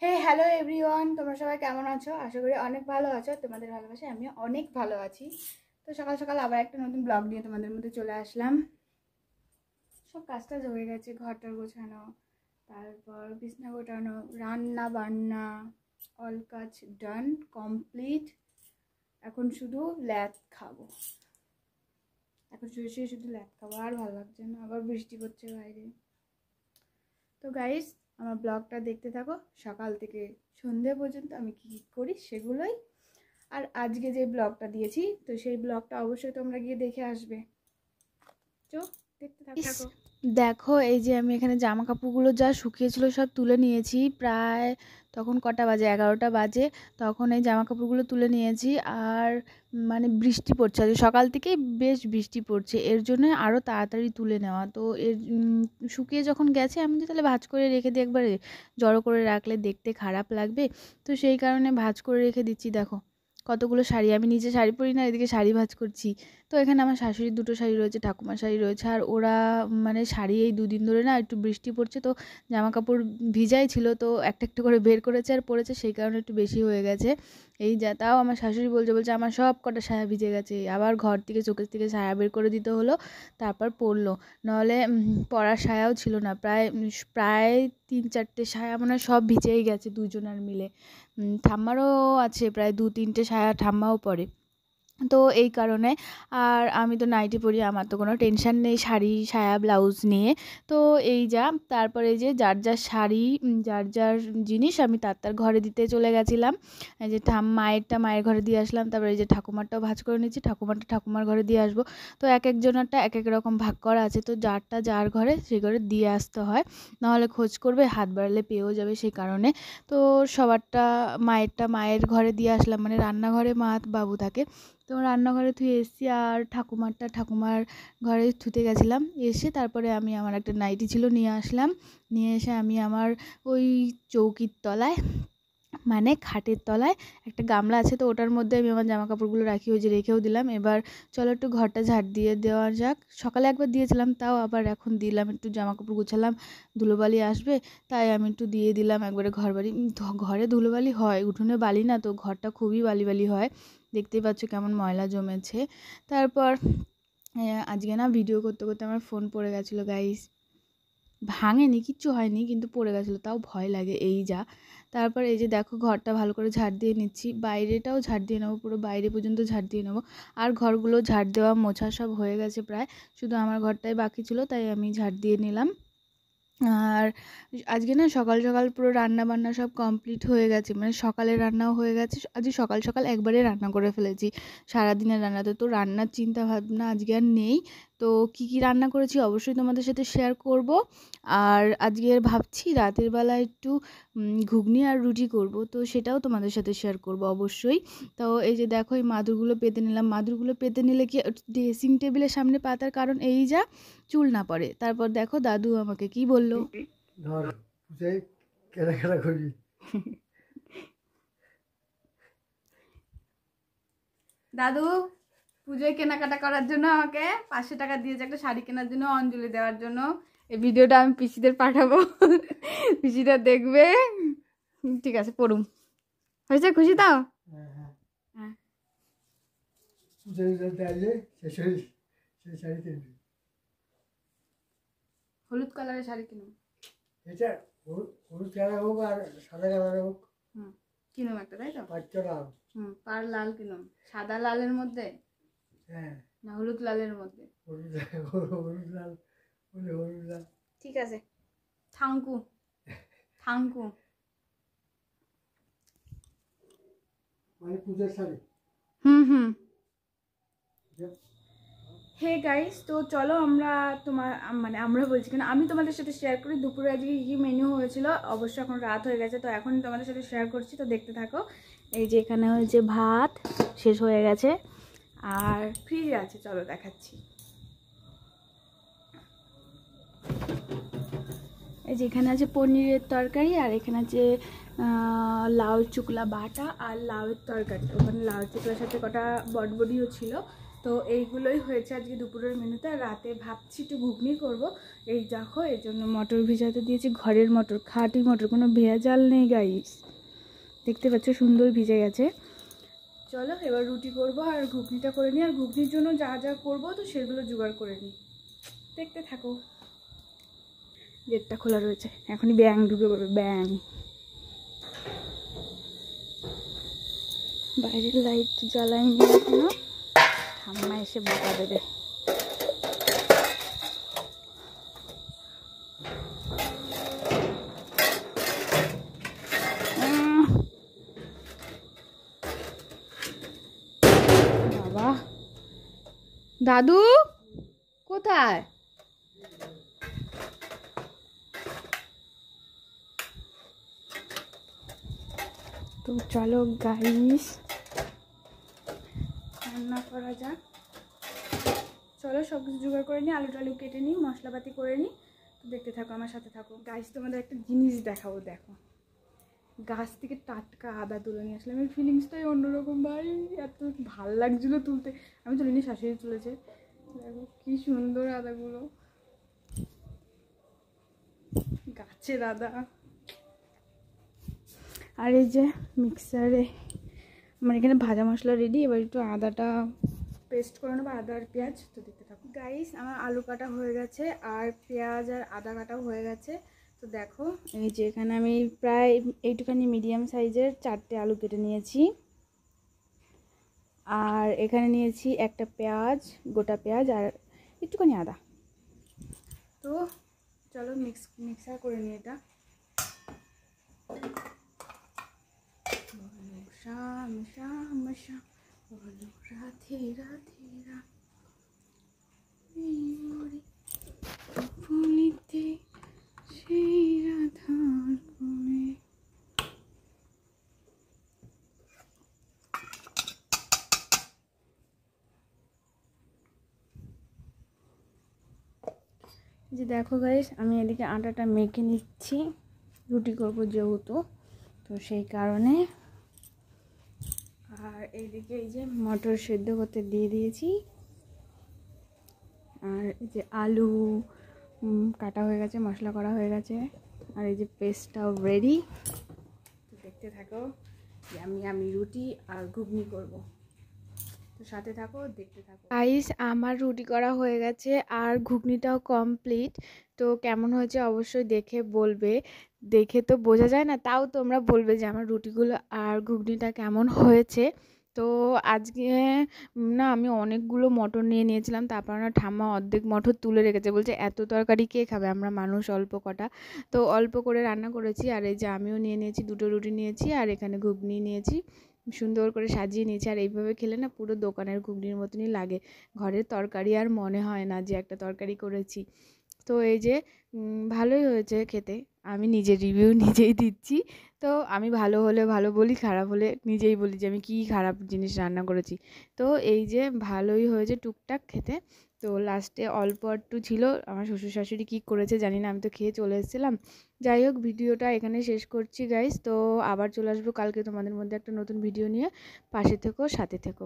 হে hello everyone, তোমরা সবাই কেমন আছো? আশা করি অনেক ভালো আছো। তোমাদের ভালোবাসায় আমি অনেক ভালো আছি। তো সকাল সকাল আবার একটা নতুন ব্লগ নিয়ে তোমাদের মধ্যে চলে আসলাম। সব কাজটা হয়ে গেছে, ঘরটার গোছানো, তারপর বিছনা গোটানো, রান্না বান্না, অল কাজ ডান কমপ্লিট। এখন শুধু ল্যাদ খাবো। এখন শুয়ে শুয়ে শুধু ল্যাদ খাবো, আর ভালো লাগছে না। আবার বৃষ্টি পড়ছে বাইরে। তো গাইস, আমার ব্লগটা দেখতে থাকো সকাল থেকে সন্ধ্যে পর্যন্ত আমি কী কী করি সেগুলোই। আর আজকে যে ব্লগটা দিয়েছি, তো সেই ব্লগটা অবশ্যই তোমরা গিয়ে দেখে আসবে। চো দেখতে থাকো। দেখো, এই যে আমি এখানে জামা কাপড়গুলো যা শুকিয়েছিল সব তুলে নিয়েছি। প্রায় তখন কটা বাজে, 11টা বাজে। তখন এই জামা কাপড়গুলো তুলে নিয়েছি। আর মানে বৃষ্টি পড়ছে, আজ সকাল থেকেই বেশ বৃষ্টি পড়ছে, এর জন্য আরও তাড়াতাড়ি তুলে নেওয়া। তো এর শুকিয়ে যখন গেছে, আমি যে তাহলে ভাঁজ করে রেখে দিই, একবারে জড়ো করে রাখলে দেখতে খারাপ লাগবে। তো সেই কারণে ভাঁজ করে রেখে দিচ্ছি। দেখো কতগুলো শাড়ি, আমি নিজে শাড়ি পরি না, এদিকে শাড়ি ভাঁজ করছি। তো এখানে আমার শাশুড়ির দুটো শাড়ি রয়েছে, ঠাকুমার শাড়ি রয়েছে। আর ওরা মানে শাড়ি এই দুদিন ধরে না একটু বৃষ্টি পড়ছে, তো জামা কাপড় ভিজাই ছিল, তো একটা একটা করে বের করেছে আর পরেছে, সেই কারণে একটু বেশি হয়ে গেছে। এই যা, তাও আমার শাশুড়ি বলছে আমার সব কটা সায়া ভিজে গেছে। আবার ঘর থেকে চোখের থেকে সায়া বের করে দিতে হলো, তারপর পরলো। নাহলে পরার সায়াও ছিল না, প্রায় প্রায় 3-4টে সায়া মনে হয় সব ভিজেই গেছে দুজনের মিলে। ঠাম্মারও আছে প্রায় 2-3টে সায়া, ঠাম্মাও পরে। তো এই কারণে, আর আমি তো নাইটি পরি, আমার তো কোনো টেনশান নেই শাড়ি সায়া ব্লাউজ নিয়ে। তো এই যা, তারপরে এই যে যার যার শাড়ি, যার যার জিনিস আমি তার ঘরে দিতে চলে গেছিলাম। এই যে মায়েরটা মায়ের ঘরে দিয়ে আসলাম, তারপরে এই যে ঠাকুমারটাও ভাঁজ করে নিচ্ছি, ঠাকুমারটা ঠাকুমার ঘরে দিয়ে আসবো। তো এক একজনেরটা এক এক রকম ভাগ করা আছে, তো যারটা যার ঘরে সেই ঘরে দিয়ে আসতে হয়, নাহলে খোঁজ করবে, হাত বাড়ালে পেয়েও যাবে, সেই কারণে। তো সবারটা মায়েরটা মায়ের ঘরে দিয়ে আসলাম, মানে রান্নাঘরে মা বাবু থাকে, তো রান্নাঘরে ধুয়ে এসেছি। আর ঠাকুমারটা ঠাকুমার ঘরে ধুতে গেছিলাম, এসে তারপরে আমি আমার একটা নাইটি ছিল নিয়ে আসলাম। নিয়ে এসে আমি আমার ওই চৌকির তলায়, মানে খাটের তলায় একটা গামলা আছে, তো ওটার মধ্যে আমি আমার জামা কাপড়গুলো রাখি, ওই যে রেখেও দিলাম। এবার চলো একটু ঘরটা ঝাড় দিয়ে দেওয়া যাক। সকালে একবার দিয়েছিলাম, তাও আবার এখন দিলাম, একটু জামা কাপড় গুছালাম, ধুলোবালি আসবে তাই আমি একটু দিয়ে দিলাম একবারে। ঘরে ধুলোবালি হয়, উঠোনে বালি না, তো ঘরটা খুবই বালি বালি হয়, দেখতেই পাচ্ছ কেমন ময়লা জমেছে। তারপর আজকে না ভিডিও করতে করতে আমার ফোন পড়ে গেছিলো গাইস। ভাঙেনি, কিচ্ছু হয়নি, কিন্তু পড়ে গেছিলো, তাও ভয় লাগে। এই যা, তারপর এই যে দেখো ঘরটা ভালো করে ঝাড় দিয়ে নিচ্ছি, বাইরেটাও ঝাড় দিয়ে নেবো, পুরো বাইরে পর্যন্ত ঝাড় দিয়ে নেবো। আর ঘরগুলো ঝাড় দেওয়া মোছা সব হয়ে গেছে প্রায়, শুধু আমার ঘরটাই বাকি ছিল, তাই আমি ঝাড় দিয়ে নিলাম। আর আজকে না সকাল সকাল পুরো রান্না বান্না সব কমপ্লিট হয়ে গেছে, মানে সকালে রান্নাও হয়ে গেছে। আজকে সকাল সকাল একবারে রান্না করে ফেলেছি, সারাদিনের রান্নাতে। তো রান্নার চিন্তা ভাবনা আজকে আর নেই। তো কী কী রান্না করেছি অবশ্যই তোমাদের সাথে শেয়ার করব। আর আজকে ভাবছি রাতের বেলা একটু ঘুগনি আর রুটি করব, তো সেটাও তোমাদের সাথে শেয়ার করব অবশ্যই। তো এই যে দেখো, এই মাদুরগুলো পেতে নিলাম। মাদুরগুলো পেতে নিলে কি, ড্রেসিং টেবিলের সামনে পাতার কারণ এই যা, চুল না পড়ে। তারপর দেখো দাদু আমাকে কি বললো, ধর পুজোয় কেনাকাটা করি। দাদু পুজোয় কেনাকাটা করার জন্য আমাকে 500 টাকা দিয়েছে একটা শাড়ি কেনার জন্য, অঞ্জলি দেওয়ার জন্য। এই ভিডিওটা আমি পিসিদের পাঠাবো, পিসিরা দেখবে। ঠিক আছে, পড়ুম। হয়েছে, খুশি তো? হ্যাঁ, পুজোয় আসলে সেই শাড়ি কিনবি। হলুদ কালারের শাড়ি কিনুম। এটা হলুদ কালার হোক আর সাদা কালার হোক, কিনুম একটা, তাই তো? পাঁচটা লাল। পার লাল কিনুম। সাদা লালের মধ্যে হ্যাঁ, না হলুদ লালের মধ্যে? হলুদ লাল বলে হলুদ লাল। ঠিক আছে, থ্যাংকু থ্যাংকু। মানে পুজোর শাড়ি। হুম। হে গাইস, তো চলো আমরা মানে আমরা বলছি কেন, আমি তোমাদের সাথে শেয়ার করি দুপুরে আজকে কী মেনু হয়েছিল। অবশ্য এখন রাত হয়ে গেছে, তো এখন তোমাদের সাথে শেয়ার করছি, তো দেখতে থাকো। এই যে এখানে হয়েছে ভাত, শেষ হয়ে গেছে, আর ফ্রিজে আছে, চলো দেখাচ্ছি। এই যে এখানে আছে পনিরের তরকারি, আর এখানে আছে লাউ চুকলা বাটা আর লাউয়ের তরকারি। ওখানে লাউ চুকলার সাথে কটা বটবডিও ছিল, তো এইগুলোই হয়েছে আজকে দুপুরের মেনুতে। আর রাতে ভাবছি একটু ঘুগনি করব। এই দেখো এর জন্য মটর ভিজাতে দিয়েছি, ঘরের মটর, খাঁটি মটর, কোনো ভেজাল নেই গাইস, দেখতে পাচ্ছ সুন্দর ভিজে গেছে। চলো এবার রুটি করব আর ঘুগনিটা করে নিই। আর ঘুগনির জন্য যা যা করব তো সেগুলো জোগাড় করে নিই, দেখতে থাকো। গেটটা খোলা রয়েছে, এখনই ব্যাং ঢুকে পড়বে, ব্যাং। বাইরের লাইট জ্বালাইনি এখনো, ঠাম্মা এসে বকা দেবে। বাবা, দাদু কোথায়? তো চলো গাইস রান্না করা যাক। চলো সব কিছু জোগাড় করে নিই, আলু টালু কেটে নিই, মশলাপাতি করে নিই। তো দেখতে থাকো, আমার সাথে থাকো গাইস। তোমাদের একটা জিনিস দেখাবো, দেখো গাছ থেকে টাটকা আদা তুলে নিয়ে আসলাম। এই ফিলিংসটাই অন্যরকম ভাই, এত ভাল লাগছিলো তুলতে। আমি তুলিনি, শাশুড়ি তুলেছে। দেখো কি সুন্দর আদাগুলো, গাছের আদা। আর এই যে মিক্সারে আমার এখানে ভাজা মশলা রেডি। এবার একটু আদাটা পেস্ট করে নেবো, আদা আর পেঁয়াজ। তো দেখতে থাকো গাইস, আমার আলু কাটা হয়ে গেছে আর পেঁয়াজ আর আদা কাটাও হয়ে গেছে। তো দেখো এই যে এখানে আমি প্রায় এইটুখানি মিডিয়াম সাইজের 4টে আলু কেটে নিয়েছি। আর এখানে নিয়েছি একটা পেঁয়াজ, গোটা পেঁয়াজ আর একটুখানি আদা। তো চলো মিক্সার করে নিই এটা। শ্যাম শ্যাম শ্যাম বলো রাধে রাধে রাধে সেই রাধার কোণে। যে দেখো গাইস, আমি এদিকে আটাটা মেখে নিচ্ছি, রুটি করবো যেহেতু, তো সেই কারণে। আর এইদিকে এই যে মটর সেদ্ধ করতে দিয়ে দিয়েছি। আর এই যে আলু কাটা হয়ে গেছে, মশলা করা হয়ে গেছে। আর এই যে পেস্টটাও রেডি। তো দেখতে থাকো যে আমি রুটি আর ঘুগনি করব। তো সাথে থাকো, দেখতে থাকো গাইস। আমার রুটি করা হয়ে গেছে আর ঘুগনিটাও কমপ্লিট। তো কেমন হয়েছে অবশ্যই দেখে বলবে, দেখে তো বোঝা যায় না, তাও তোমরা বলবে যে আমার রুটিগুলো আর ঘুগনিটা কেমন হয়েছে। তো আজকে না আমি অনেকগুলো মটর নিয়ে নিয়েছিলাম, তারপর না ঠাম্মা অর্ধেক মটর তুলে রেখেছে, বলছে এত তরকারি কে খাবে, আমরা মানুষ অল্প কটা, তো অল্প করে রান্না করেছি। আর এই যে আমিও নিয়ে নিয়েছি, 2টো রুটি নিয়েছি আর এখানে ঘুগনি নিয়েছি, সুন্দর করে সাজিয়ে নিয়েছি। আর এইভাবে খেলে না পুরো দোকানের ঘুগনির মতনই লাগে, ঘরের তরকারি আর মনে হয় না যে একটা তরকারি করেছি। তো এই যে ভালোই হয়েছে খেতে, আমি নিজের রিভিউ নিজেই দিচ্ছি। তো আমি ভালো হলে ভালো বলি, খারাপ হলে নিজেই বলি যে আমি কী খারাপ জিনিস রান্না করেছি। তো এই যে ভালোই হয়েছে টুকটাক খেতে। তো লাস্টে অল্প একটু ছিল, আমার শ্বশুর শাশুড়ি কী করেছে জানি না, আমি তো খেয়ে চলে এসেছিলাম। যাই হোক, ভিডিওটা এখানে শেষ করছি গাইস। তো আবার চলে আসবো কালকে তোমাদের মধ্যে একটা নতুন ভিডিও নিয়ে, পাশে থেকো, সাথে থেকো।